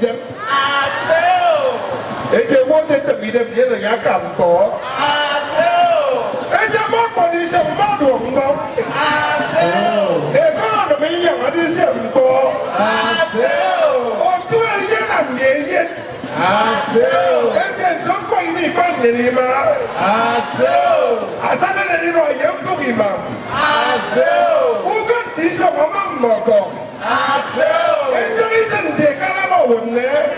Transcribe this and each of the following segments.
them. And they wanted to be them here, Yakam for. And the more police of Madam. They're going to be young at this for. Oh, 2 years and yet. And then some point in Panama. As I don't know, young to be mom. Who got this of a mom? And there isn't the Canada one there.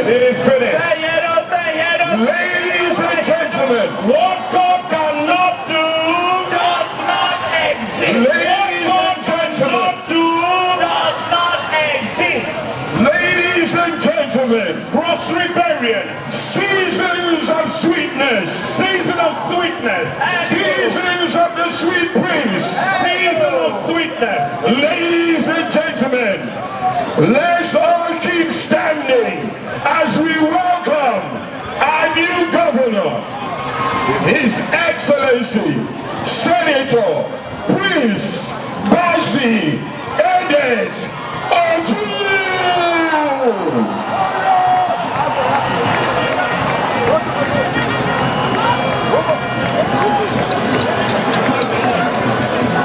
It is finished. Ladies and gentlemen, what God cannot do does not exist. Ladies and gentlemen, does not exist. Ladies and gentlemen, Cross Riverians, seasons of sweetness, season of sweetness, seasons of the sweet prince, season of sweetness. Ladies and gentlemen, let's all keep standing as we welcome our new governor, His Excellency, Senator Prince Bassey Edet Otu.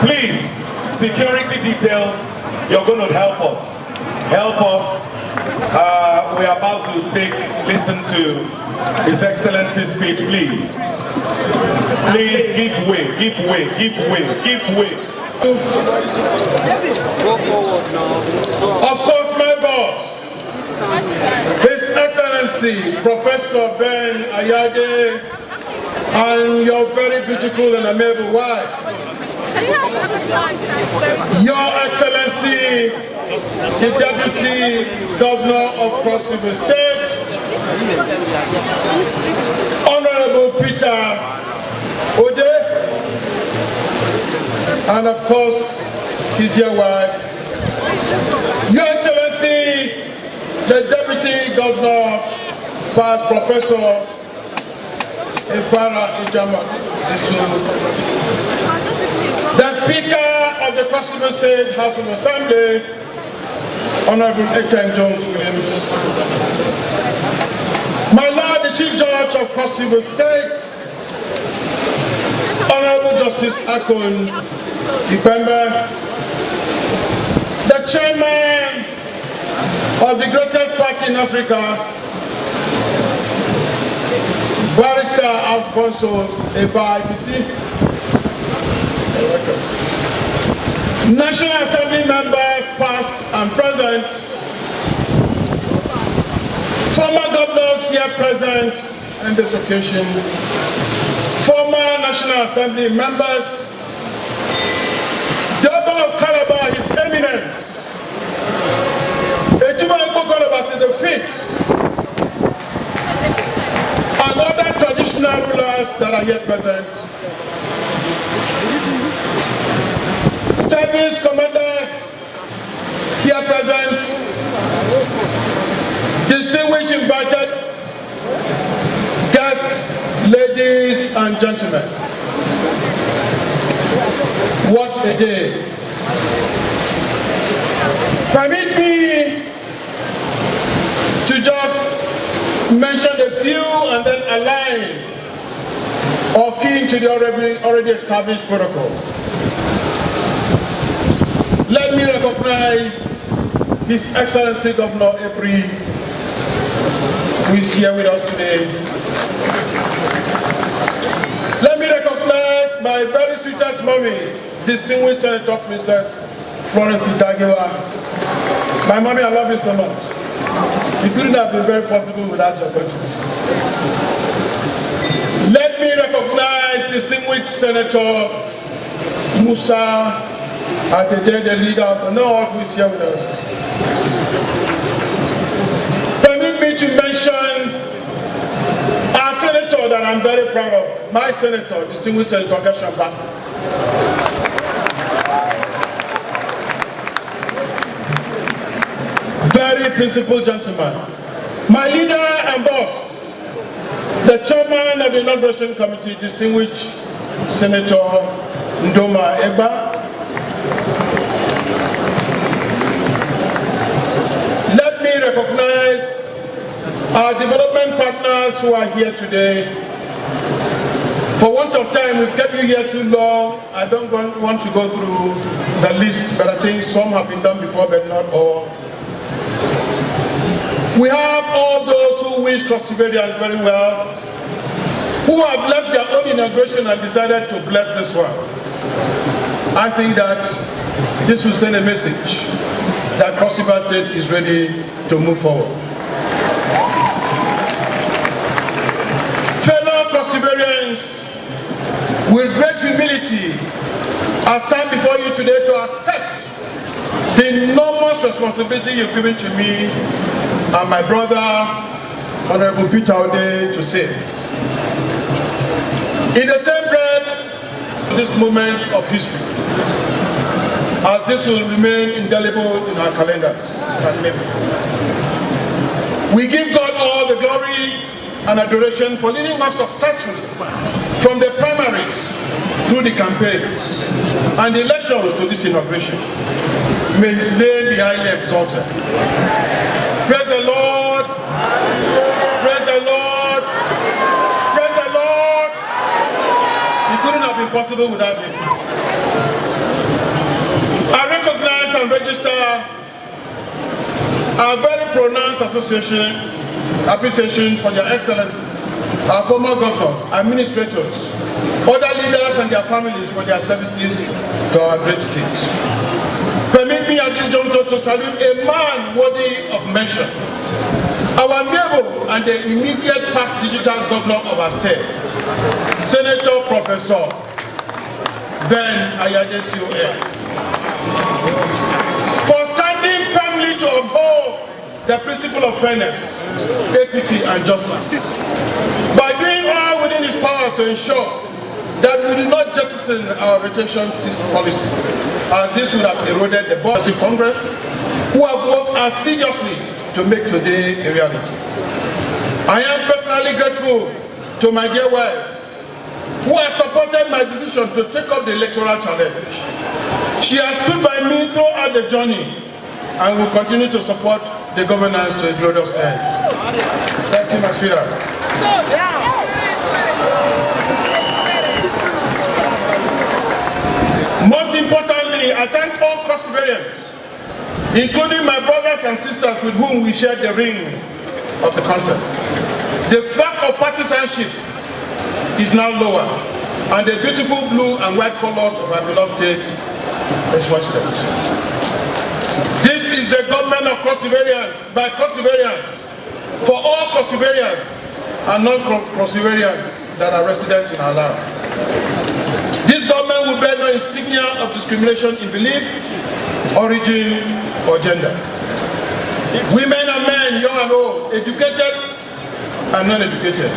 Please, security details, you're going to help us. Help us. We are about to listen to His Excellency's speech, please. Please give way, give way, give way, give way. Go forward now. Of course, my boss, His Excellency, Professor Ben Ayade, and your very beautiful and amiable wife. Your Excellency, the Deputy Governor of Cross River State, Honorable Peter Ode, and of course, his dear wife. Your Excellency, the Deputy Governor, Past Professor Ifara Ijama Isu, the Speaker of the Cross River State House of Assembly, Honorable Etienne Jones Williams, my Lord, the Chief Judge of Cross River State, Honorable Justice Akon Ipembe, the Chairman of the greatest party in Africa, Barrister Alfonso Eba IPC, National Assembly members past and present, former governors here present on this occasion, former National Assembly members, the Governor of Calabar, His Eminence, Ejuma Ipokolobasi the Fifth, and other traditional rulers that are here present. Service commanders here present, distinguished invited guests, ladies and gentlemen. What a day. Permit me to just mention a few and then align or key into the already established protocol. Let me recognize His Excellency Governor April, who is here with us today. Let me recognize my very sweetest mommy, distinguished Senator Princess Florence Itagewa. My mommy, I love you so much. It couldn't have been very possible without your contribution. Let me recognize distinguished Senator Musa Ayade, the leader of the North, who is here with us. Permit me to mention our senator that I'm very proud of, my senator, distinguished Senator Bassey. Very principled gentleman. My leader and boss, the chairman of the Inauguration Committee, distinguished Senator Ndoma Egba. Let me recognize our development partners who are here today. For want of time, we've kept you here too long. I don't want to go through the list, but I think some have been done before, but not all. We have all those who wish Cross Riverians very well, who have left their own inauguration and decided to bless this one. I think that this will send a message that Cross River State is ready to move forward. Fellow Cross Riverians, with great humility, I stand before you today to accept the enormous responsibility you've given to me and my brother, Honorable Peter Ayade, to say. In the same breath, this moment of history, as this will remain indelible in our calendar and memory. We give God all the glory and adoration for leading us successfully from the primaries through the campaigns and the elections to this inauguration. May his name be highly exalted. Praise the Lord. Praise the Lord. Praise the Lord. It couldn't have been possible without him. I recognize and register our very pronounced appreciation for their excellencies, our former governors, administrators, other leaders and their families for their services to our great state. Permit me at this juncture to salute a man worthy of mention, our neighbor and the immediate past digital governor of our state, Senator Professor Ben Ayade CON, for standing firmly to uphold the principle of fairness, equity and justice, by doing all within his power to ensure that we do not jettison our retention policy, as this would have eroded the boards of Congress, who have worked assiduously to make today a reality. I am personally grateful to my dear wife, who has supported my decision to take up the electoral challenge. She has stood by me throughout the journey and will continue to support the governance to a glorious end. Thank you, my sweetheart. Most importantly, I thank all Cross Riverians, including my brothers and sisters with whom we shared the ring of the contest. The flag of partisanship is now lower, and the beautiful blue and white colors of our beloved state is hoisted. This is the Government of Cross Riverians, by Cross Riverians, for all Cross Riverians and non-Cross Riverians that are resident in our land. This government will bear no insignia of discrimination in belief, origin, or gender. Women and men, young and old, educated and non-educated,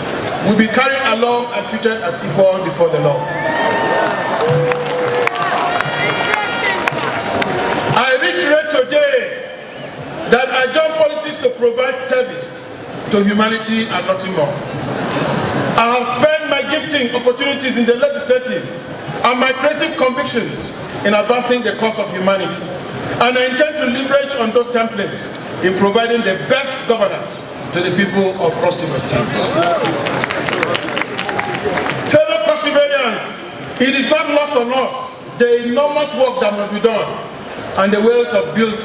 will be carried along and treated as equal before the law. I reiterate today that I join politics to provide service to humanity and nothing more. I have spent my gifting opportunities in the legislative and my creative convictions in advancing the cause of humanity. And I intend to leverage on those templates in providing the best governance to the people of Cross River State. Fellow Cross Riverians, it is not lost on us the enormous work that must be done and the wealth of built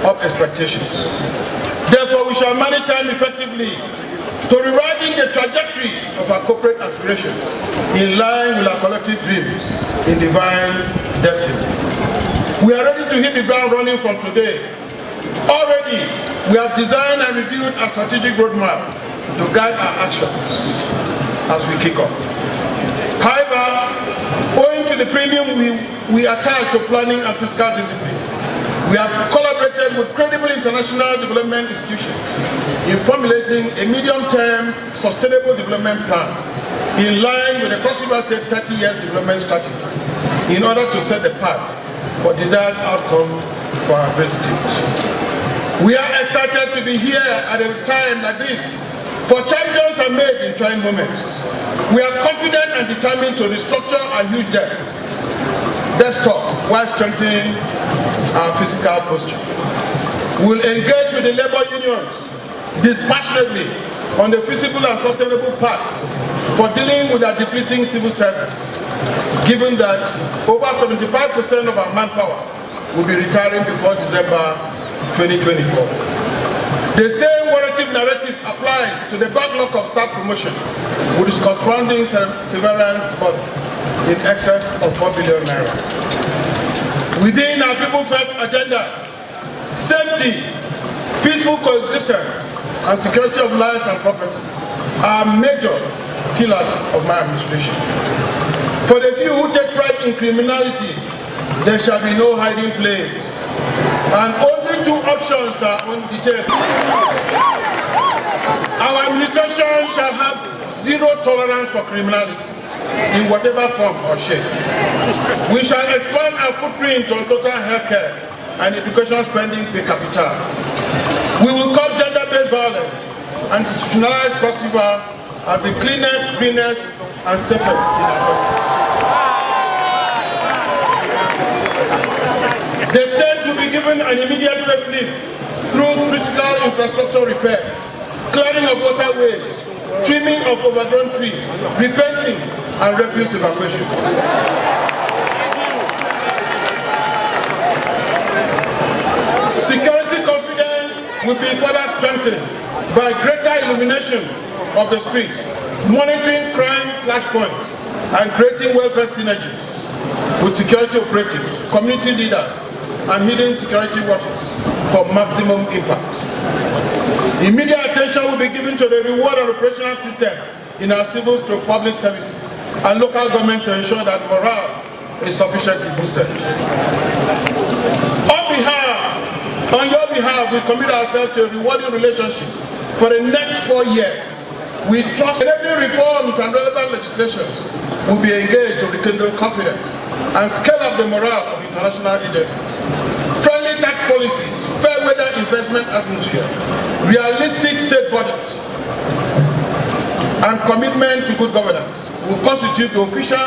of expectations. Therefore, we shall manage time effectively to rewriting the trajectory of our corporate aspirations in line with our collective dreams in divine destiny. We are ready to hit the ground running from today. Already, we have designed and reviewed a strategic roadmap to guide our actions as we kick off. However, owing to the premium we attach to planning and fiscal discipline, we have collaborated with credible international development institutions in formulating a medium-term sustainable development plan in line with the Cross River State 30-year development strategy in order to set the path for desired outcome for our great state. We are excited to be here at a time like this, for champions are made in trying moments. We are confident and determined to restructure our huge desktop while strengthening our physical posture. We will engage with the labor unions dispassionately on the feasible and sustainable path for dealing with our depleting civil service, given that over 75% of our manpower will be retiring before December 2024. The same narrative applies to the backlog of staff promotion, with its corresponding severance but in excess of 4 billion naira. Within our People First agenda, safety, peaceful coexistence, and security of lives and property are major pillars of my administration. For the few who take pride in criminality, there shall be no hiding place, and only two options are on the table. Our administration shall have zero tolerance for criminality in whatever form or shape. We shall expand our footprint on total healthcare and education spending per capita. We will curb gender-based violence and institutionalize Cross River as the cleanest, greenest, and safest in our country. The state will be given an immediate facelift through critical infrastructure repairs, clearing of waterways, trimming of overgrown trees, repainting, and refuse evacuation. Security confidence will be further strengthened by greater illumination of the streets, monitoring crime flashpoints, and creating welfare synergies with security operatives, community leaders, and hidden security watchers for maximum impact. Immediate attention will be given to the reward and operational system in our civil stroke public services and local government to ensure that morale is sufficiently boosted. On your behalf, we commit ourselves to a rewarding relationship for the next 4 years. We trust enabling reforms and relevant legislations will be engaged to rekindle confidence and scale up the morale of international agencies. Friendly tax policies, fair weather investment atmosphere, realistic state budgets, and commitment to good governance will constitute the official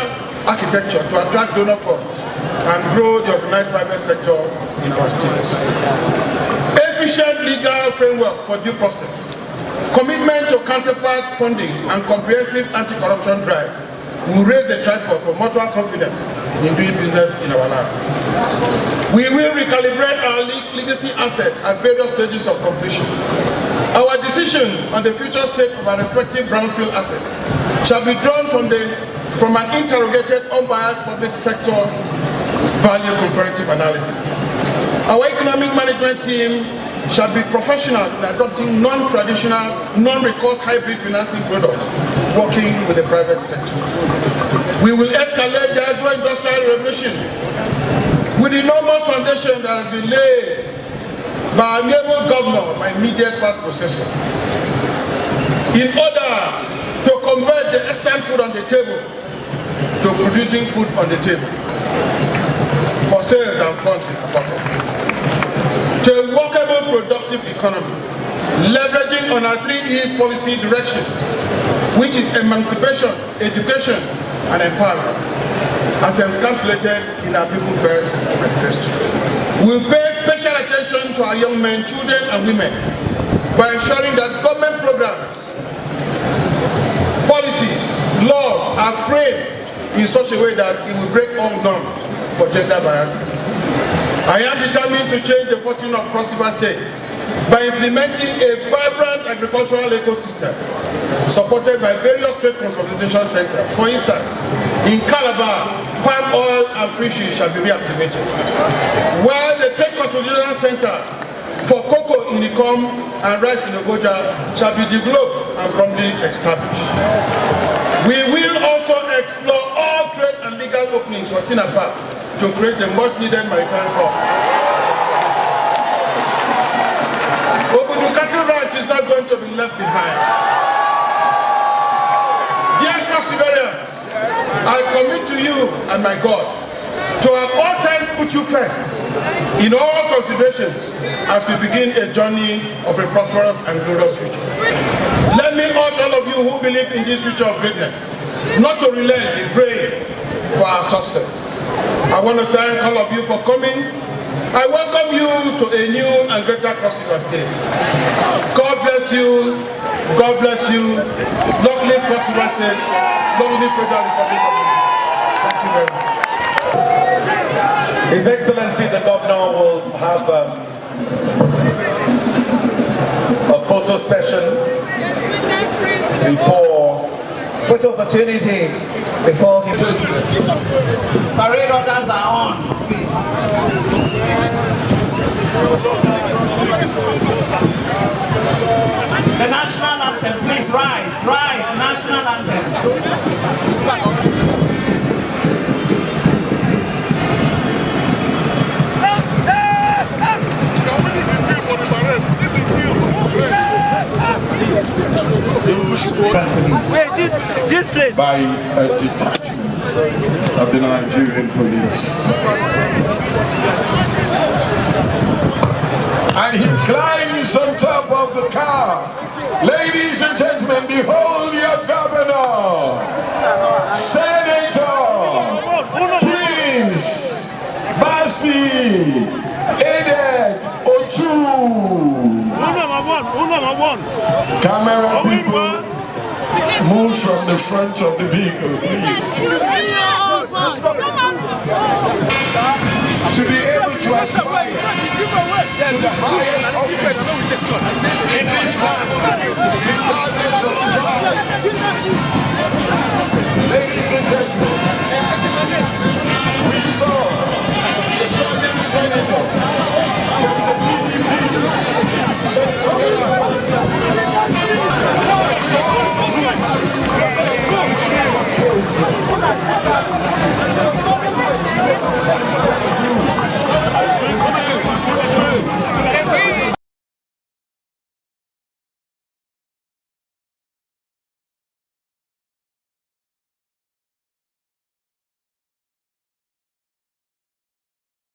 architecture to attract donor funds and grow the organized private sector in our state. Efficient legal framework for due process, commitment to counterpart funding, and comprehensive anti-corruption drive will raise the tripod for mutual confidence in doing business in our land. We will recalibrate our legacy assets at various stages of completion. Our decision on the future state of our respective brownfield assets shall be drawn from an interrogated, unbiased public sector value comparative analysis. Our economic management team shall be professional in adopting non-traditional, non-recourse hybrid financing products, working with the private sector. We will escalate the agro-industrial revolution with the enormous foundation that has been laid by our neighbor governor, my immediate past possessor, in order to convert the extant food on the table to producing food on the table for sales and funds in our pocket. To a workable, productive economy, leveraging on our 3 E's policy direction, which is emancipation, education, and empowerment, as encapsulated in our People First manifesto. We will pay special attention to our young men, children, and women by ensuring that government programs, policies, laws are framed in such a way that it will break all norms for gender biases. I am determined determined to change the fortune of Cross River State by implementing a vibrant agricultural ecosystem supported by various trade consolidation centers. For instance, in Calabar, palm oil and fishing shall be reactivated, while the trade consolidation centers for cocoa in Ikom and rice in Ogoja shall be developed and promptly established. We will also explore all trade and legal openings for Tinapa to create the much-needed maritime hub. Cattle ranch is not going to be left behind. Dear Cross Riverians, I commit to you and my God to at all times put you first in all considerations as we begin a journey of a prosperous and glorious future. Let me urge all of you who believe in this future of greatness not to relent in praying for our success. I want to thank all of you for coming. I welcome you to a new and greater Cross River State. God bless you. God bless you. Long live Cross River State. Long live Federal Republic of Nigeria. Thank you very much. His Excellency the Governor will have a photo session before photo opportunities before him. Parade orders are on, please. The national anthem, please rise, rise, national anthem. Wait, this place. By a detachment of the Nigerian police. And he climbs on top of the car. Ladies and gentlemen, behold your governor, Senator, Prince Bassey Edet Otu. Camera people, move from the front of the vehicle, please. To be able to aspire to the highest office in this land, regardless of tribe. Ladies and gentlemen, we saw